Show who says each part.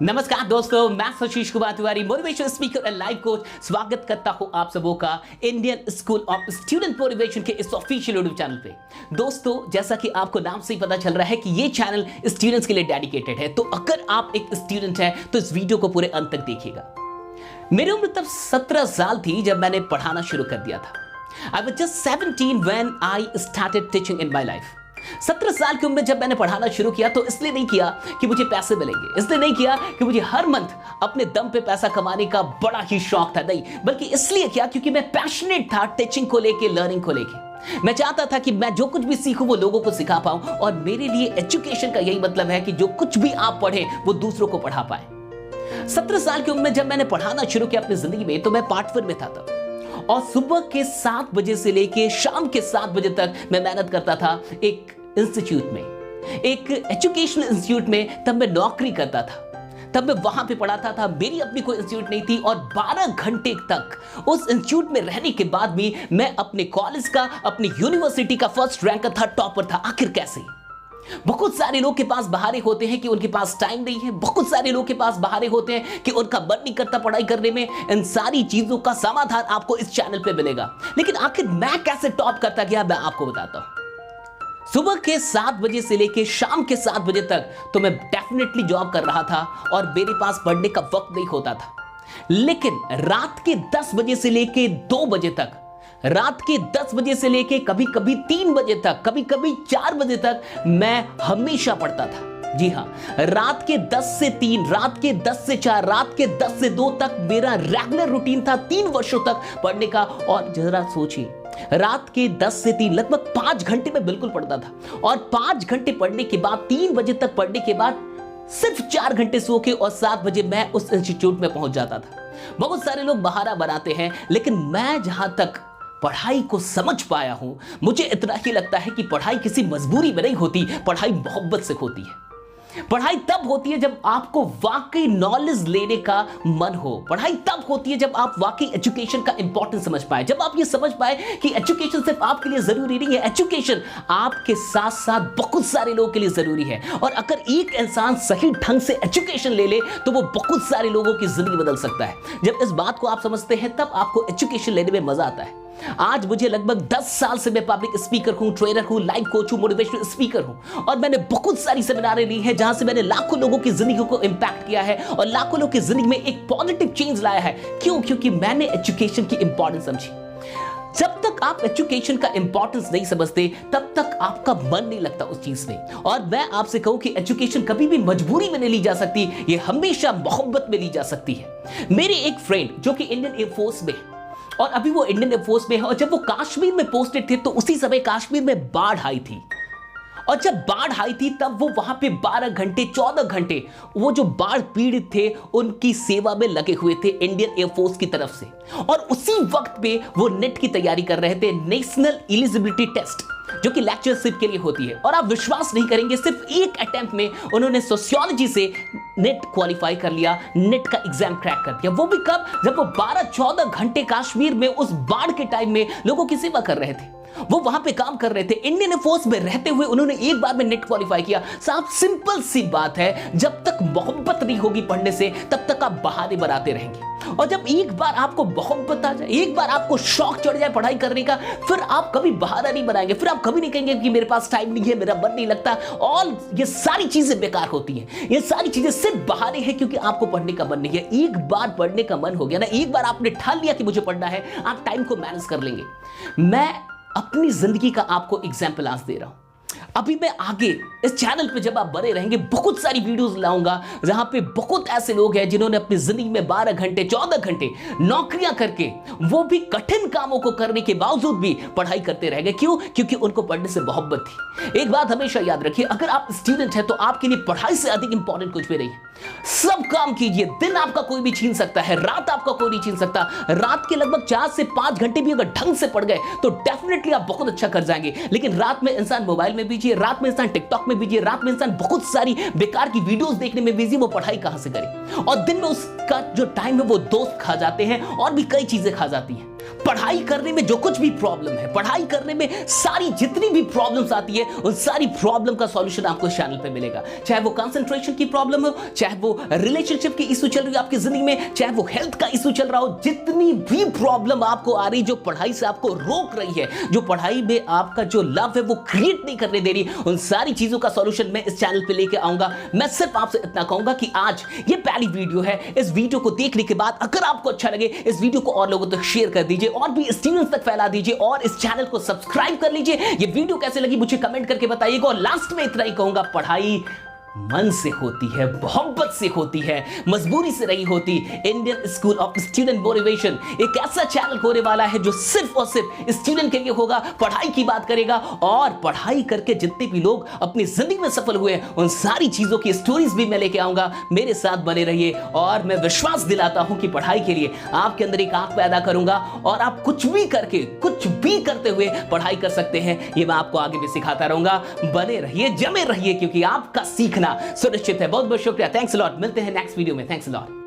Speaker 1: नमस्कार दोस्तों, मैं Ashish Kumar Tiwari, motivation speaker and life coach. स्वागत करता हूं आप सबों का Indian school of student motivation के इस ऑफिशियल यूट्यूब चैनल पे। दोस्तों, जैसा कि आपको नाम से ही पता चल रहा है कि ये चैनल स्टूडेंट्स के लिए डेडिकेटेड है, तो अगर आप एक स्टूडेंट हैं तो इस वीडियो को पूरे अंत तक देखिएगा। मेरी उम्र तब 17 साल थी जब मैंने पढ़ाना शुरू कर दिया था। I was just 17 when I started teaching in my life। 17 साल की उम्र में जब मैंने पढ़ाना शुरू किया तो इसलिए नहीं किया कि मुझे पैसे मिलेंगे, इसलिए नहीं किया कि मुझे हर मंथ अपने दम पे पैसा कमाने का बड़ा ही शौक था, नहीं, बल्कि इसलिए किया क्योंकि मैं पैशनेट था टीचिंग को लेके, लर्निंग को लेके। मैं चाहता था कि मैं जो कुछ भी सीखूं वो लोगों को सिखा पाऊं, और मेरे लिए एजुकेशन का यही मतलब है कि जो कुछ भी आप पढ़ें वो दूसरों को पढ़ा पाए। 17 साल की उम्र में जब मैंने पढ़ाना शुरू किया अपनी जिंदगी में, तो मैं पार्ट 1 में था तब, और सुबह के 7 बजे से लेके शाम के 7 बजे तक मैं मेहनत करता था एक इंस्टीट्यूट में, एक एजुकेशनल इंस्टीट्यूट में। तब मैं नौकरी करता था, तब मैं वहां पे पढ़ाता था। मेरी अपनी कोई इंस्टीट्यूट नहीं थी, और 12 घंटे तक उस इंस्टीट्यूट में रहने के बाद भी मैं अपने कॉलेज का, अपनी यूनिवर्सिटी का फर्स्ट रैंकर था, टॉपर था। आखिर कैसे? बहुत सारे लोग के पास बहाने होते हैं कि उनके पास टाइम नहीं है, बहुत सारे लोग के पास बहाने होते हैं कि उनका मन नहीं करता पढ़ाई करने में। इन सारी चीजों का समाधान आपको इस चैनल पे मिलेगा। लेकिन आखिर मैं कैसे टॉप करता गया, मैं आपको बताता हूं। सुबह के 7 बजे से लेके शाम के 7 बजे तक तो मैं डेफिनेटली जॉब कर रहा था, और मेरे पास पढ़ने का वक्त नहीं होता था। लेकिन रात के 10 बजे से लेके 2 बजे तक, रात के 10 बजे से लेके कभी कभी 3 बजे तक, कभी कभी 4 बजे तक मैं हमेशा पढ़ता था। जी हाँ, रात के 10 से 3, रात के 10 से 4, रात के 10 से 2 तक मेरा रेगुलर रूटीन था 3 वर्षों तक पढ़ने का। और जरा सोचिए, रात के 10 से 3 लगभग 5 घंटे में बिल्कुल पढ़ता था, और 5 घंटे पढ़ने के बाद, 3 बजे तक पढ़ने के बाद सिर्फ 4 घंटे सो के और 7 बजे मैं उस इंस्टीट्यूट में पहुंच जाता था। बहुत सारे लोग बहाना बनाते हैं, लेकिन मैं जहां तक पढ़ाई को समझ पाया हूं, मुझे इतना ही लगता है कि पढ़ाई किसी मजबूरी में नहीं होती, पढ़ाई मोहब्बत से होती है। पढ़ाई तब होती है जब आपको वाकई नॉलेज लेने का मन हो। पढ़ाई तब होती है जब आप वाकई एजुकेशन का इंपॉर्टेंस समझ पाए, जब आप ये समझ पाए कि एजुकेशन सिर्फ आपके लिए जरूरी नहीं है, एजुकेशन आपके साथ साथ बहुत सारे लोगों के लिए जरूरी है। और अगर एक इंसान सही ढंग से एजुकेशन ले ले तो वो बहुत सारे लोगों की जिंदगी बदल सकता है। जब इस बात को आप समझते हैं तब आपको एजुकेशन लेने में मजा आता है। आज मुझे लगभग 10 साल से मैं पब्लिक स्पीकर हूं, ट्रेनर हूं, लाइफ कोच हूं, मोटिवेशनल स्पीकर हूं, और मैंने बहुत सारी सेमिनारें ली हैं जहां से मैंने लाखों लोगों की जिंदगी को इंपैक्ट किया है और लाखों लोगों की जिंदगी में एक पॉजिटिव चेंज लाया है। क्यों? क्योंकि मैंने एजुकेशन की इंपॉर्टेंस समझी। जब तक आप एजुकेशन का इंपॉर्टेंस नहीं समझते तब तक आपका मन नहीं लगता उस चीज में। और मैं आपसे कहूं कि एजुकेशन कभी भी मजबूरी में नहीं ली जा सकती, ये हमेशा मोहब्बत में ली जा सकती है। मेरे एक फ्रेंड जो कि इंडियन एयरफोर्स में, और अभी वो इंडियन एयरफोर्स में है, और जब वो कश्मीर में पोस्टेड थे तो उसी समय कश्मीर में बाढ़ आई थी, और जब बाढ़ आई थी तब वो वहां पे 12 घंटे 14 घंटे वो जो बाढ़ पीड़ित थे उनकी सेवा में लगे हुए थे इंडियन एयरफोर्स की तरफ से। और उसी वक्त पे वो नेट की तैयारी कर रहे थे, नेशनल एलिजिबिलिटी टेस्ट, जो कि लेक्चरशिप के लिए होती है। और आप विश्वास नहीं करेंगे, सिर्फ एक अटेम्प्ट में उन्होंने सोशियोलॉजी से नेट क्वालिफाई कर लिया, नेट का एग्जाम क्रैक कर दिया। वो भी कब? जब वो 12-14 घंटे कश्मीर में उस बाढ़ के टाइम में लोगों की सेवा कर रहे थे, वो वहां पे काम कर रहे थे। इंडियन एयरफोर्स में रहते हुए उन्होंने एक बार में नेट क्वालिफाई किया। साहब, सिंपल सी बात है, जब तक मोहब्बत नहीं होगी पढ़ने से तब तक आप बहाने बनाते रहेंगे। और जब एक बार आपको मोहब्बत आ जाए, एक बार आपको शौक चढ़ जाए पढ़ाई करने का, फिर आप कभी बहाना नहीं बनाएंगे, फिर आप कभी नहीं कहेंगे कि मेरे पास टाइम नहीं है, मेरा मन नहीं लगता। और ये सारी चीजें बेकार होती हैं, ये सारी चीजें सिर्फ बहाने हैं क्योंकि आपको पढ़ने का मन नहीं है। एक बार पढ़ने का मन हो गया ना, एक बार आपने ठान लिया कि मुझे पढ़ना है, आप टाइम को मैनेज कर लेंगे। मैं अपनी जिंदगी का आपको एग्जाम्पल आज दे रहा हूं। अभी मैं आगे इस चैनल पे जब आप बने रहेंगे बहुत सारी वीडियोस लाऊंगा जहां पे बहुत ऐसे लोग हैं जिन्होंने अपनी जिंदगी में 12 घंटे 14 घंटे नौकरियां करके, वो भी कठिन कामों को करने के बावजूद भी पढ़ाई करते रह गए। क्यों? क्योंकि उनको पढ़ने से मोहब्बत थी। एक बात हमेशा याद रखिए, अगर आप स्टूडेंट हैं तो आपके लिए पढ़ाई से अधिक इंपॉर्टेंट कुछ भी नहीं है। सब काम कीजिए, दिन आपका कोई भी छीन सकता है, रात आपका कोई नहीं छीन सकता। रात के लगभग 4 से 5 घंटे भी अगर ढंग से पढ़ गए तो डेफिनेटली आप बहुत अच्छा कर जाएंगे। लेकिन रात में इंसान मोबाइल में बिजी है, रात में इंसान टिकटॉक में बिजी है, रात में इंसान बहुत सारी बेकार की वीडियोस देखने में बिजी, वो पढ़ाई कहां से करे? और दिन में उसका जो टाइम है वो दोस्त खा जाते हैं और भी कई चीजें खा जाती हैं। पढ़ाई करने में जो कुछ भी प्रॉब्लम है, पढ़ाई करने में सारी जितनी भी प्रॉब्लम्स आती है, उन सारी प्रॉब्लम का सॉल्यूशन आपको इस चैनल पे मिलेगा। चाहे वो कंसंट्रेशन की प्रॉब्लम हो, चाहे वो रिलेशनशिप की इशू चल रही हो आपकी जिंदगी में, चाहे वो हेल्थ का इशू चल रहा हो, जितनी भी प्रॉब्लम आपको आ रही, जो पढ़ाई से आपको रोक रही है, जो पढ़ाई में आपका जो लव है वो क्रिएट नहीं करने दे रही, उन सारी चीजों का सॉल्यूशन मैं इस चैनल पे लेके आऊंगा। मैं सिर्फ आपसे इतना कहूंगा कि आज ये पहली वीडियो है, इस वीडियो को देखने के बाद अगर आपको अच्छा लगे, इस वीडियो को और लोगों तक शेयर कर दीजिए और भी स्टूडेंट्स तक फैला दीजिए और इस चैनल को सब्सक्राइब कर लीजिए। ये वीडियो कैसे लगी मुझे कमेंट करके बताइएगा। और लास्ट में इतना ही कहूंगा, पढ़ाई मन से होती है, मोहब्बत से होती है, मजबूरी से नहीं होती। Indian school of student motivation एक ऐसा चैनल होने वाला है जो सिर्फ और सिर्फ स्टूडेंट के लिए होगा, पढ़ाई की बात करेगा और पढ़ाई करके जितने भी लोग अपनी जिंदगी में सफल हुए उन सारी चीजों की स्टोरीज भी मैं लेके आऊंगा। मेरे साथ बने रहिए और मैं विश्वास दिलाता हूं कि पढ़ाई के लिए आपके अंदर एक आंख पैदा करूंगा और आप कुछ भी करके, कुछ भी करते हुए पढ़ाई कर सकते हैं। ये मैं आपको आगे भी सिखाता रहूंगा। बने रहिए, जमे रहिए, क्योंकि आपका सीखना सुनिश्चित है। बहुत बहुत शुक्रिया। Thanks a lot. मिलते हैं नेक्स्ट वीडियो में। Thanks a lot.